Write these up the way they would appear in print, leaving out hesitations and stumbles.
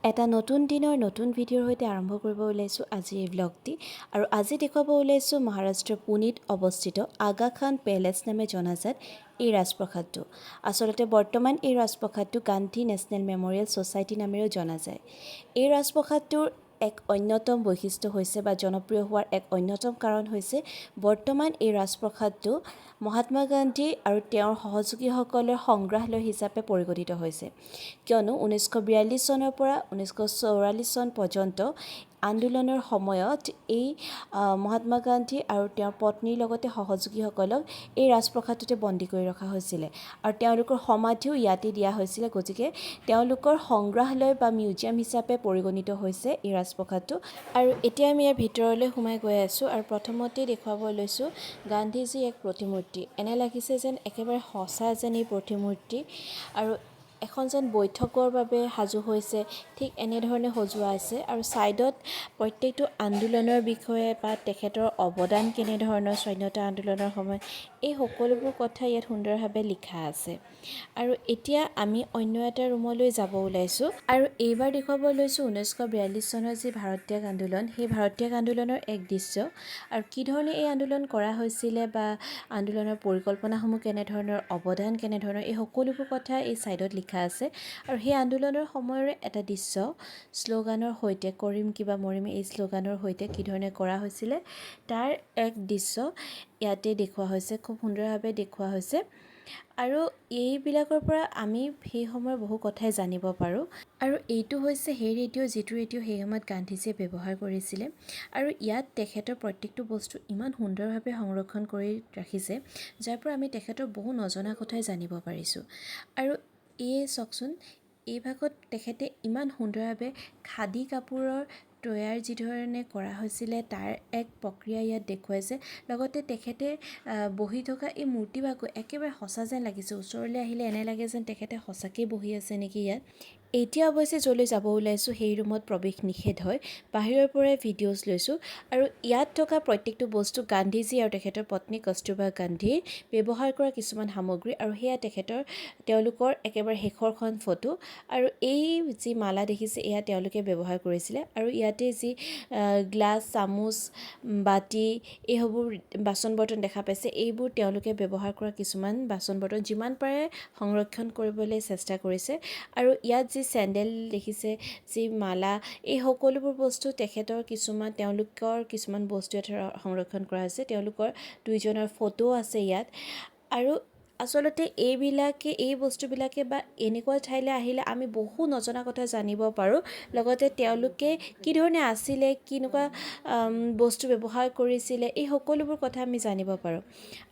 এটা নতুন দিনৰ নতুন ভিডিঅ'ৰ সৈতে আৰম্ভ কৰিব ওলাইছোঁ আজি এই ব্লগটি আৰু আজি দেখুৱাব ওলাইছোঁ মহাৰাষ্ট্ৰৰ পুনেত অৱস্থিত আগা খান পেলেচ নামে জনাজাত এই ৰাজপ্ৰসাদটো। আচলতে বৰ্তমান এই ৰাজপ্ৰসাদটো গান্ধী নেশ্যনেল মেমৰিয়েল ছ'চাইটি নামেৰেও জনা যায়। এই ৰাজপ্ৰসাদটোৰ এক অন্যতম বৈশিষ্ট্য হৈছে বা জনপ্ৰিয় হোৱাৰ এক অন্যতম কাৰণ হৈছে বৰ্তমান এই ৰাজপ্ৰসাদটো মহাত্মা গান্ধী আৰু তেওঁৰ সহযোগীসকলৰ সংগ্ৰহালয় হিচাপে পৰিগণিত হৈছে, কিয়নো 1942 চনৰ পৰা 1944 চন পৰ্যন্ত আন্দোলনৰ সময়ত এই মহাত্মা গান্ধী আৰু তেওঁৰ পত্নীৰ লগতে সহযোগীসকলক এই ৰাজপ্ৰসাদটোতে বন্দী কৰি ৰখা হৈছিলে আৰু তেওঁলোকৰ সমাধিও ইয়াতে দিয়া হৈছিলে। গতিকে তেওঁলোকৰ সংগ্ৰহালয় বা মিউজিয়াম হিচাপে পৰিগণিত হৈছে এই ৰাজপ্ৰসাদটো। আৰু এতিয়া আমি ইয়াৰ ভিতৰলৈ সোমাই গৈ আছোঁ আৰু প্ৰথমতে দেখুৱাব লৈছোঁ গান্ধীজীৰ এক প্ৰতিমূৰ্তি। এনে লাগিছে যেন একেবাৰে সঁচা যেন এই প্ৰতিমূৰ্তি আৰু এখন যেন বৈঠকৰ বাবে সাজু হৈছে, ঠিক এনেধৰণে সজোৱা আছে আৰু ছাইডত প্ৰত্যেকটো আন্দোলনৰ বিষয়ে বা তেখেতৰ অৱদান কেনেধৰণৰ স্বাধীনতা আন্দোলনৰ সময়ত এই সকলোবোৰ কথা ইয়াত সুন্দৰভাৱে লিখা আছে। আৰু এতিয়া আমি অন্য এটা ৰুমলৈ যাব ওলাইছোঁ আৰু এইবাৰ দেখুৱাব লৈছোঁ 1942 চনৰ যি ভাৰত্যাগ আন্দোলন, সেই ভাৰত্যাগ আন্দোলনৰ এক দৃশ্য আৰু কি ধৰণে এই আন্দোলন কৰা হৈছিলে বা আন্দোলনৰ পৰিকল্পনাসমূহ কেনেধৰণৰ, অৱদান কেনেধৰণৰ, এই সকলোবোৰ কথা এই ছাইডত লিখা আছে। আৰু সেই আন্দোলনৰ সময়ৰে এটা দৃশ্য শ্লোগানৰ সৈতে, কৰিম কিবা মৰিম এই শ্লোগানৰ সৈতে কি ধৰণে কৰা হৈছিলে তাৰ এক দৃশ্য ইয়াতে দেখুওৱা হৈছে, খুব সুন্দৰভাৱে দেখুওৱা হৈছে। আৰু এইবিলাকৰ পৰা আমি সেই সময়ৰ বহু কথাই জানিব পাৰোঁ। আৰু এইটো হৈছে সেই ৰেডিঅ' যিটো ৰেডিঅ' সেই সময়ত গান্ধীজীয়ে ব্যৱহাৰ কৰিছিলে আৰু ইয়াত তেখেতৰ প্ৰত্যেকটো বস্তু ইমান সুন্দৰভাৱে সংৰক্ষণ কৰি ৰাখিছে, যাৰ পৰা আমি তেখেতৰ বহু নজনা কথাই জানিব পাৰিছোঁ। আৰু এই চাওকচোন, এই ভাগত তেখেতে ইমান সুন্দৰভাৱে খাদী কাপোৰৰ তৈয়াৰ যি ধৰণে কৰা হৈছিলে তাৰ এক প্ৰক্ৰিয়া ইয়াত দেখুৱাইছে। লগতে তেখেতে বহি থকা এই মূৰ্তিভাগো একেবাৰে সঁচা যেন লাগিছে। ওচৰলৈ আহিলে এনে লাগে যেন তেখেতে সঁচাকৈ বহি আছে নেকি ইয়াত। এতিয়া অৱশ্যে য'লৈ যাব ওলাইছোঁ সেই ৰুমত প্ৰৱেশ নিষেধ হয়, বাহিৰৰ পৰাই ভিডিঅ'জ লৈছোঁ। আৰু ইয়াত থকা প্ৰত্যেকটো বস্তু গান্ধীজী আৰু তেখেতৰ পত্নী কস্তুৰবা গান্ধীয়ে ব্যৱহাৰ কৰা কিছুমান সামগ্ৰী আৰু সেয়া তেওঁলোকৰ একেবাৰে শেষৰখন ফটো। আৰু এই যি মালা দেখিছে এয়া তেওঁলোকে ব্যৱহাৰ কৰিছিলে আৰু ইয়াতে যি গ্লাছ, চামুচ, বাতি এইসমূহ বাচন বৰ্তন দেখা পাইছে, এইবোৰ তেওঁলোকে ব্যৱহাৰ কৰা কিছুমান বাচন বৰ্তন যিমান পাৰে সংৰক্ষণ কৰিবলৈ চেষ্টা কৰিছে। আৰু ইয়াত যি চেণ্ডেল দেখিছে, যি মালা, এই সকলোবোৰ বস্তু তেওঁলোকৰ কিছুমান বস্তু ইয়াত সংৰক্ষণ কৰা হৈছে। তেওঁলোকৰ দুইজনৰ ফটো আছে ইয়াত। আৰু আচলতে এই বস্তুবিলাকে বা এনেকুৱা ঠাইলৈ আহিলে আমি বহু নজনা কথা জানিব পাৰোঁ। লগতে তেওঁলোকে কি ধৰণে আছিলে, কেনেকুৱা বস্তু ব্যৱহাৰ কৰিছিলে, এই সকলোবোৰ কথা আমি জানিব পাৰোঁ।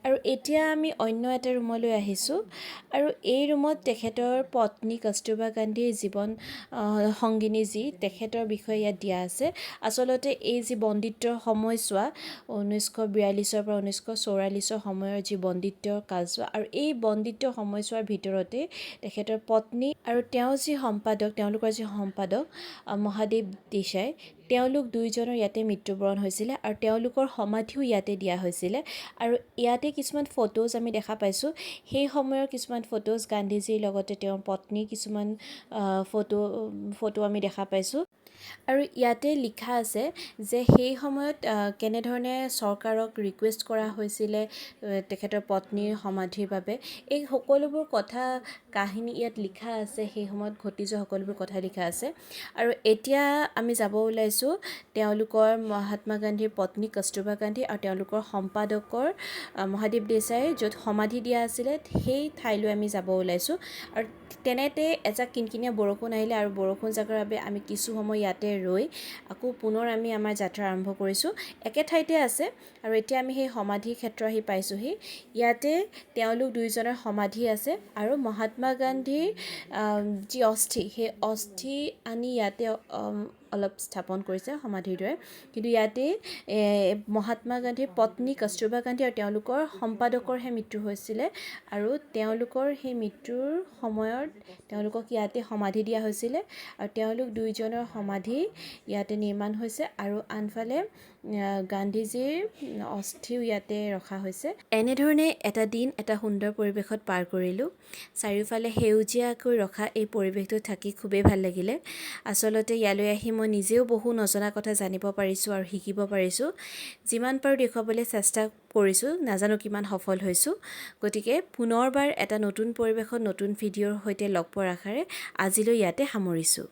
আৰু এতিয়া আমি অন্য এটা ৰুমলৈ আহিছোঁ আৰু এই ৰুমত তেখেতৰ পত্নী কস্তুৰবা গান্ধীৰ জীৱন সংগিনী যি তেখেতৰ বিষয়ে ইয়াত দিয়া আছে। আচলতে এই যি বন্দিত্বৰ সময়ছোৱা 1942 পৰা 1944 সময়ৰ যি বন্দিত্বৰ কালছোৱা, আৰু এই বন্দিত্বৰ সময়ছোৱাৰ ভিতৰতে তেখেতৰ পত্নী আৰু তেওঁলোকৰ যি সম্পাদক মহাদেৱ দেশাই, তেওঁলোক দুইজনৰ ইয়াতে মৃত্যুবৰণ হৈছিলে আৰু তেওঁলোকৰ সমাধিও ইয়াতে দিয়া হৈছিলে। আৰু ইয়াতে কিছুমান ফটোজ আমি দেখা পাইছোঁ, সেই সময়ৰ কিছুমান ফটোজ গান্ধীজীৰ লগতে তেওঁৰ পত্নীৰ কিছুমান ফটো আমি দেখা পাইছোঁ। আৰু ইয়াতে লিখা আছে যে সেই সময়ত কেনেধৰণে চৰকাৰক ৰিকুৱেষ্ট কৰা হৈছিলে তেখেতৰ পত্নীৰ সমাধিৰ বাবে, এই সকলোবোৰ কথা কাহিনী ইয়াত লিখা আছে, সেই সময়ত ঘটি যোৱা সকলোবোৰ কথা লিখা আছে। আৰু এতিয়া আমি যাব ওলাইছোঁ তেওঁলোকৰ মহাত্মা গান্ধীৰ পত্নী কস্তুৰবা গান্ধী আৰু তেওঁলোকৰ সম্পাদকৰ মহাদেৱ দেশাইৰ য'ত সমাধি দিয়া আছিলে সেই ঠাইলৈ আমি যাব ওলাইছোঁ। আৰু তেনেতে এজাক কিনকিনীয়া বৰষুণ আহিলে আৰু বৰষুণ জাকৰ বাবে আমি কিছু সময় ইয়াতে ৰৈ আকৌ পুনৰ আমি আমাৰ যাত্ৰা আৰম্ভ কৰিছোঁ। একে ঠাইতে আছে আৰু এতিয়া আমি সেই সমাধি ক্ষেত্ৰ আহি পাইছোঁহি। ইয়াতে তেওঁলোক দুইজনৰ সমাধি আছে আৰু মহাত্মা গান্ধীৰ যি অস্থি, সেই অস্থি আনি ইয়াতে অলপ স্থাপন কৰিছে সমাধিৰ দৰে কিন্তু ইয়াতে মহাত্মা গান্ধীৰ পত্নী কস্তুৰবা গান্ধী আৰু তেওঁলোকৰ সম্পাদকৰহে মৃত্যু হৈছিলে আৰু তেওঁলোকৰ সেই মৃত্যুৰ সময়ত তেওঁলোকক ইয়াতে সমাধি দিয়া হৈছিলে আৰু তেওঁলোক দুইজনৰ সমাধি ইয়াতে নিৰ্মাণ হৈছে আৰু আনফালে গান্ধীজীৰ অস্থিও ইয়াতে ৰখা হৈছে। এনেধৰণে এটা দিন এটা সুন্দৰ পৰিৱেশত পাৰ কৰিলোঁ। চাৰিওফালে সেউজীয়াকৈ ৰখা এই পৰিৱেশটোত থাকি খুবেই ভাল লাগিলে। আচলতে ইয়ালৈ আহি মই নিজেও বহু নজনা কথা জানিব পাৰিছোঁ আৰু শিকিব পাৰিছোঁ। যিমান পাৰোঁ দেখুৱাবলৈ চেষ্টা কৰিছোঁ, নাজানো কিমান সফল হৈছোঁ। গতিকে পুনৰবাৰ এটা নতুন পৰিৱেশত নতুন ভিডিঅ'ৰ সৈতে লগ পোৱাৰ আশাৰে আজিলৈ ইয়াতে সামৰিছোঁ।